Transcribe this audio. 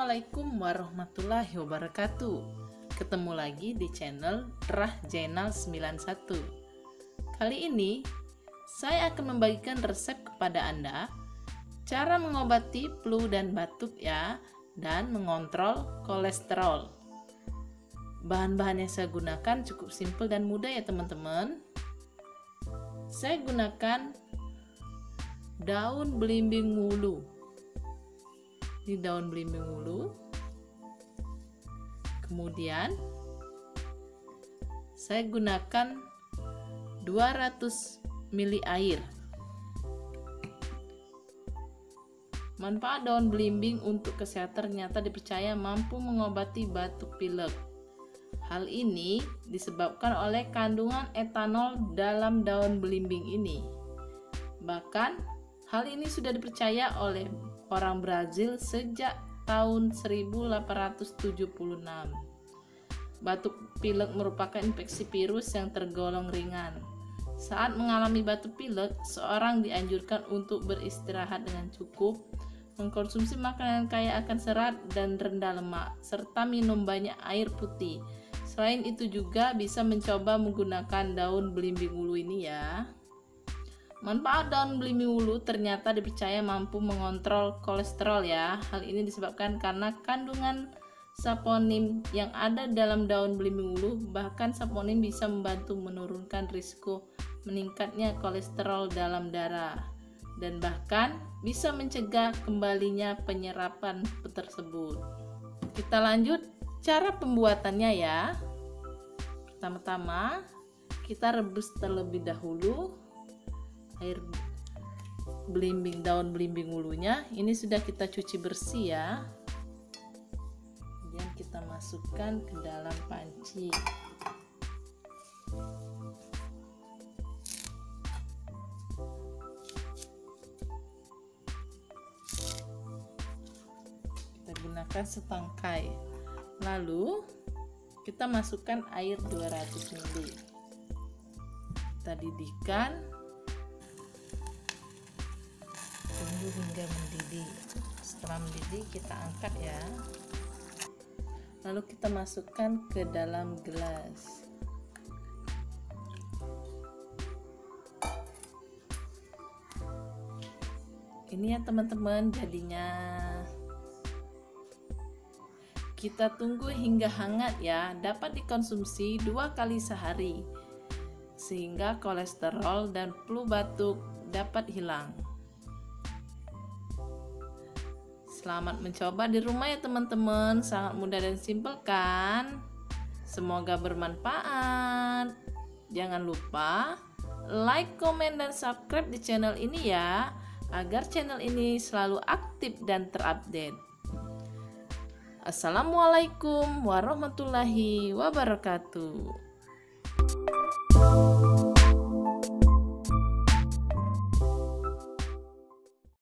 Assalamualaikum warahmatullahi wabarakatuh. Ketemu lagi di channel Rah Jainal 91. Kali ini saya akan membagikan resep kepada Anda cara mengobati flu dan batuk ya, dan mengontrol kolesterol. Bahan-bahan yang saya gunakan cukup simpel dan mudah ya teman-teman. Saya gunakan daun belimbing wulu. Ini daun belimbing wulu. Kemudian saya gunakan 200 ml air. Manfaat daun belimbing untuk kesehatan ternyata dipercaya mampu mengobati batuk pilek. Hal ini disebabkan oleh kandungan etanol dalam daun belimbing ini. Bahkan hal ini sudah dipercaya oleh orang Brazil sejak tahun 1876. Batuk pilek merupakan infeksi virus yang tergolong ringan. Saat mengalami batuk pilek, seorang dianjurkan untuk beristirahat dengan cukup, mengkonsumsi makanan kaya akan serat dan rendah lemak, serta minum banyak air putih. Selain itu juga bisa mencoba menggunakan daun belimbing wulu ini ya. Manfaat daun belimbing wulu ternyata dipercaya mampu mengontrol kolesterol ya. Hal ini disebabkan karena kandungan saponin yang ada dalam daun belimbing wulu. Bahkan saponin bisa membantu menurunkan risiko meningkatnya kolesterol dalam darah, dan bahkan bisa mencegah kembalinya penyerapan tersebut. Kita lanjut cara pembuatannya ya. Pertama-tama kita rebus terlebih dahulu air daun belimbing wulunya. Ini sudah kita cuci bersih ya. Kemudian kita masukkan ke dalam panci. Kita gunakan setangkai. Lalu kita masukkan air 200 ml. Kita didihkan, tunggu hingga mendidih. Setelah mendidih kita angkat ya. Lalu kita masukkan ke dalam gelas. Ini ya teman-teman jadinya. Kita tunggu hingga hangat ya. Dapat dikonsumsi 2 kali sehari, sehingga kolesterol dan flu batuk dapat hilang. Selamat mencoba di rumah ya teman-teman. Sangat mudah dan simpel kan? Semoga bermanfaat. Jangan lupa like, komen, dan subscribe di channel ini ya, agar channel ini selalu aktif dan terupdate. Assalamualaikum warahmatullahi wabarakatuh.